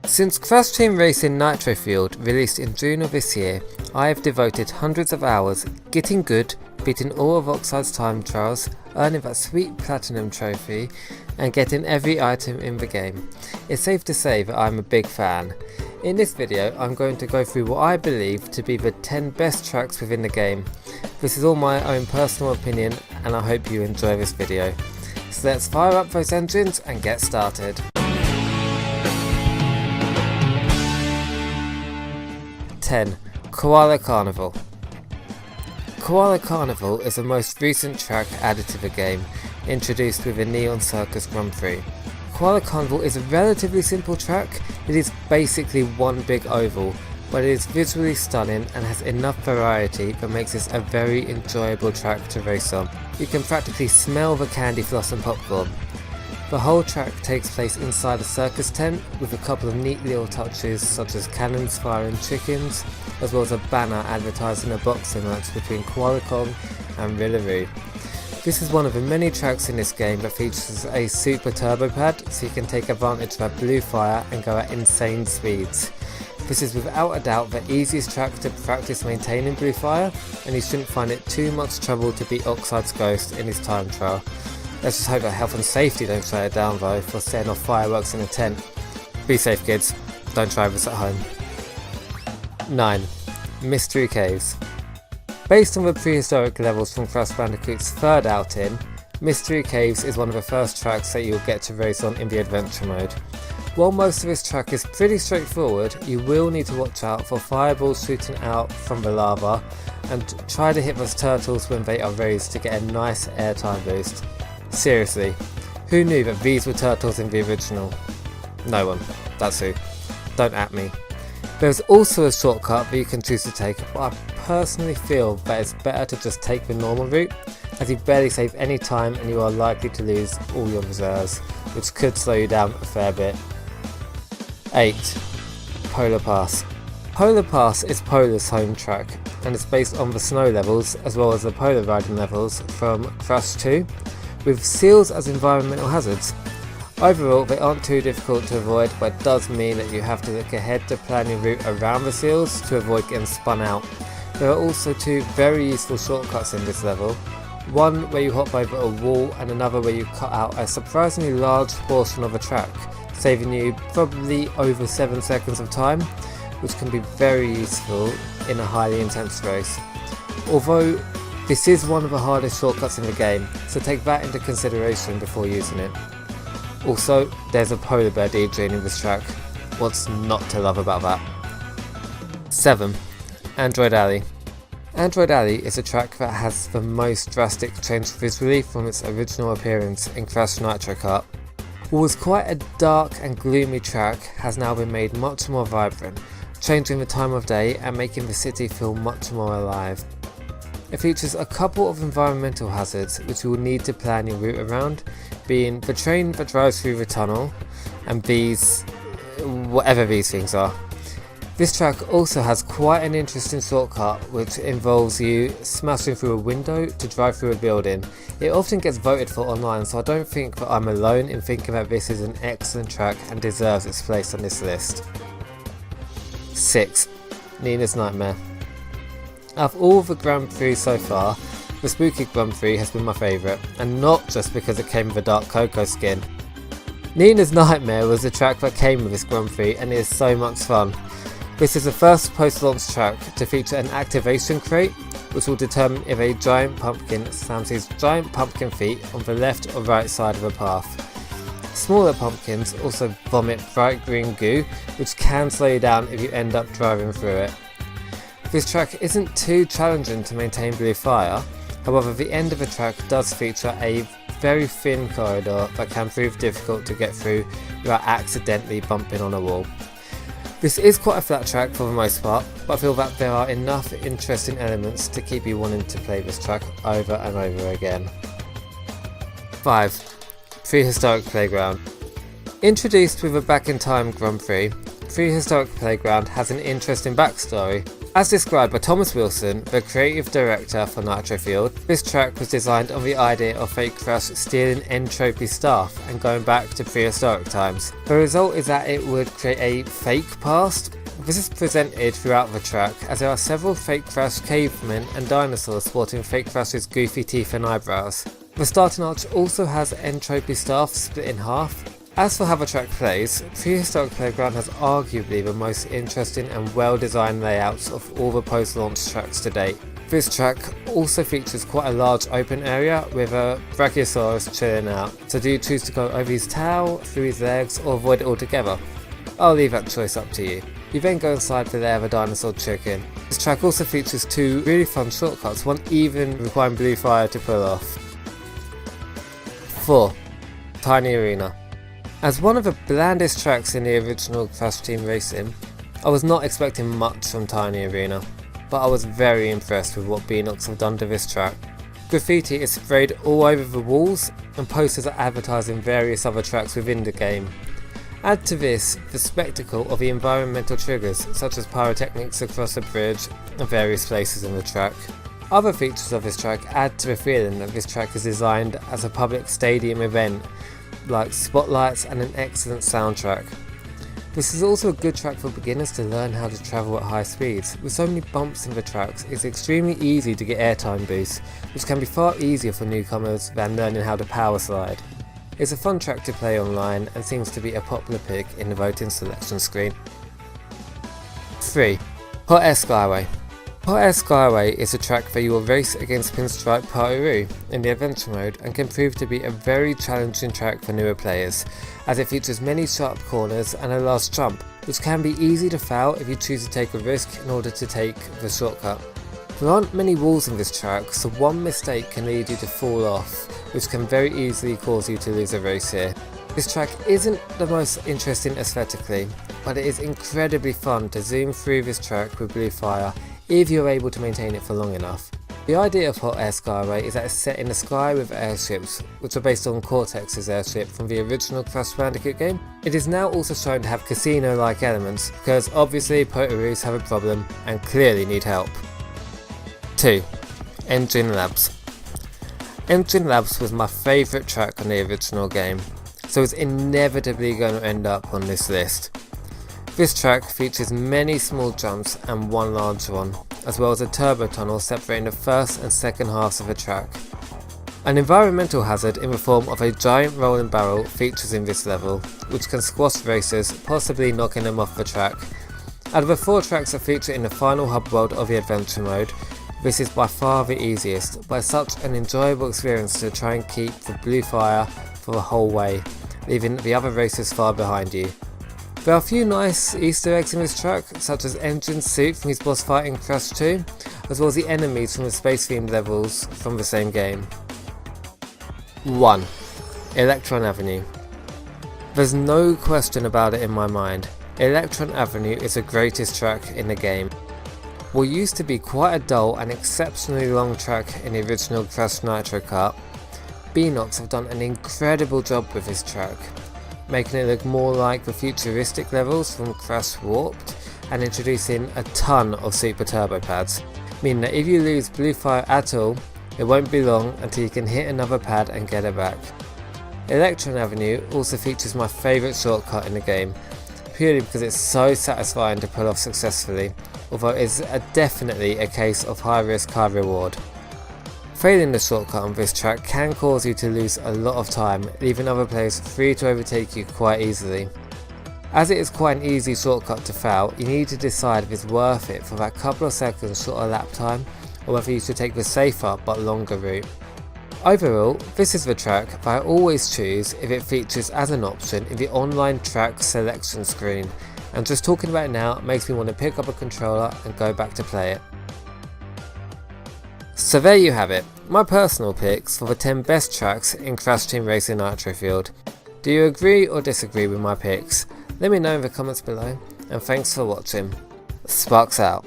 Since Crash Team Racing Nitro Field released in June of this year, I have devoted hundreds of hours getting good, beating all of Oxide's time trials, earning that sweet platinum trophy, and getting every item in the game. It's safe to say that I'm a big fan. In this video, I'm going to go through what I believe to be the 10 best tracks within the game. This is all my own personal opinion, and I hope you enjoy this video. So let's fire up those engines and get started. 10. KOALA Carnival. KOALA Carnival is the most recent track added to the game, introduced with the Neon Circus Grand Prix. KOALA Carnival is a relatively simple track. It is basically one big oval, but it is visually stunning and has enough variety that makes this a very enjoyable track to race on. You can practically smell the candy floss and popcorn. The whole track takes place inside a circus tent with a couple of neat little touches such as cannons firing chickens, as well as a banner advertising a boxing match between KOALA Kong and Rillaroo. This is one of the many tracks in this game that features a super turbo pad, so you can take advantage of that blue fire and go at insane speeds. This is without a doubt the easiest track to practice maintaining blue fire, and you shouldn't find it too much trouble to beat Oxide's Ghost in his time trial. Let's just hope that health and safety don't shut it down though for setting off fireworks in a tent. Be safe kids, don't try this at home. 9. Mystery Caves. Based on the prehistoric levels from Crash Bandicoot's third outing, Mystery Caves is one of the first tracks that you'll get to race on in the adventure mode. While most of this track is pretty straightforward, you will need to watch out for fireballs shooting out from the lava and try to hit those turtles when they are raised to get a nice airtime boost. Seriously, who knew that these were turtles in the original? No one, that's who. Don't at me. There's also a shortcut that you can choose to take, but I personally feel that it's better to just take the normal route, as you barely save any time and you are likely to lose all your reserves, which could slow you down a fair bit. 8. Polar Pass. Polar Pass is Polar's home track, and it's based on the snow levels as well as the polar riding levels from Crash 2, with seals as environmental hazards. Overall, they aren't too difficult to avoid, but it does mean that you have to look ahead to plan your route around the seals to avoid getting spun out. There are also two very useful shortcuts in this level, one where you hop over a wall and another where you cut out a surprisingly large portion of a track, saving you probably over 7 seconds of time, which can be very useful in a highly intense race. Although this is one of the hardest shortcuts in the game, so take that into consideration before using it. Also, there's a polar bear DJing in this track. What's not to love about that? 7. Android Alley. Android Alley is a track that has the most drastic change visually from its original appearance in Crash Nitro Kart. What was quite a dark and gloomy track has now been made much more vibrant, changing the time of day and making the city feel much more alive. It features a couple of environmental hazards which you will need to plan your route around, being the train that drives through the tunnel and these, whatever these things are. This track also has quite an interesting shortcut which involves you smashing through a window to drive through a building. It often gets voted for online, so I don't think that I'm alone in thinking that this is an excellent track and deserves its place on this list. 6. Nina's Nightmare. Out of all the Grand Prix so far, the Spooky Grand Prix has been my favourite, and not just because it came with a Dark Coco skin. Nina's Nightmare was the track that came with this Grand Prix and it is so much fun. This is the first post-launch track to feature an activation crate, which will determine if a giant pumpkin slams his giant pumpkin feet on the left or right side of a path. Smaller pumpkins also vomit bright green goo, which can slow you down if you end up driving through it. This track isn't too challenging to maintain blue fire, however the end of the track does feature a very thin corridor that can prove difficult to get through without accidentally bumping on a wall. This is quite a flat track for the most part, but I feel that there are enough interesting elements to keep you wanting to play this track over and over again. 5. Prehistoric Playground. Introduced with a Back in Time Grand Prix, Prehistoric Playground has an interesting backstory. As described by Thomas Wilson, the creative director for Nitro Field, this track was designed on the idea of Fake Crash stealing entropy stuff and going back to prehistoric times. The result is that it would create a fake past. This is presented throughout the track, as there are several Fake Crash cavemen and dinosaurs sporting Fake Crash's goofy teeth and eyebrows. The starting arch also has entropy staff split in half. As for how the track plays, Prehistoric Playground has arguably the most interesting and well-designed layouts of all the post-launch tracks to date. This track also features quite a large open area with a Brachiosaurus chilling out, so do you choose to go over his tail, through his legs, or avoid it altogether? I'll leave that choice up to you. You then go inside the lair of a dinosaur chicken. This track also features 2 really fun shortcuts, one even requiring blue fire to pull off. 4. Tiny Arena. As one of the blandest tracks in the original Crash Team Racing, I was not expecting much from Tiny Arena, but I was very impressed with what Beanox have done to this track. Graffiti is sprayed all over the walls, and posters are advertising various other tracks within the game. Add to this the spectacle of the environmental triggers, such as pyrotechnics across a bridge and various places in the track. Other features of this track add to the feeling that this track is designed as a public stadium event, like spotlights and an excellent soundtrack. This is also a good track for beginners to learn how to travel at high speeds. With so many bumps in the tracks, it's extremely easy to get airtime boosts, which can be far easier for newcomers than learning how to power slide. It's a fun track to play online and seems to be a popular pick in the voting selection screen. 3. Hot Air Skyway. Hot Air Skyway is a track that you will race against Pinstripe Party in the adventure mode and can prove to be a very challenging track for newer players, as it features many sharp corners and a large jump, which can be easy to foul if you choose to take a risk in order to take the shortcut. There aren't many walls in this track, so one mistake can lead you to fall off, which can very easily cause you to lose a race here. This track isn't the most interesting aesthetically, but it is incredibly fun to zoom through this track with blue fire if you're able to maintain it for long enough. The idea of Hot Air Skyway is that it's set in the sky with airships, which are based on Cortex's airship from the original Crash Bandicoot game. It is now also shown to have casino-like elements, because obviously Potaroos have a problem and clearly need help. 2. Engine Labs. Engine Labs was my favourite track on the original game, so it's inevitably going to end up on this list. This track features many small jumps and one large one, as well as a turbo tunnel separating the first and second halves of the track. An environmental hazard in the form of a giant rolling barrel features in this level, which can squash racers, possibly knocking them off the track. Out of the 4 tracks that feature in the final hub world of the adventure mode, this is by far the easiest, but such an enjoyable experience to try and keep the blue fire for the whole way, leaving the other racers far behind you. There are a few nice Easter eggs in this track, such as Engine's suit from his boss fight in Crash 2, as well as the enemies from the space-themed levels from the same game. 1. Electron Avenue. There's no question about it in my mind. Electron Avenue is the greatest track in the game. What used to be quite a dull and exceptionally long track in the original Crash Nitro Kart, Beanox have done an incredible job with this track, making it look more like the futuristic levels from Crash Warped and introducing a ton of super turbo pads, meaning that if you lose blue fire at all, it won't be long until you can hit another pad and get it back. Electron Avenue also features my favourite shortcut in the game, purely because it's so satisfying to pull off successfully, although it is definitely a case of high risk, high reward. Failing the shortcut on this track can cause you to lose a lot of time, leaving other players free to overtake you quite easily. As it is quite an easy shortcut to foul, you need to decide if it's worth it for that couple of seconds shorter lap time, or whether you should take the safer but longer route. Overall, this is the track that I always choose if it features as an option in the online track selection screen, and just talking about it now makes me want to pick up a controller and go back to play it. So there you have it, my personal picks for the 10 best tracks in Crash Team Racing Nitro Field. Do you agree or disagree with my picks? Let me know in the comments below, and thanks for watching. Sparks out.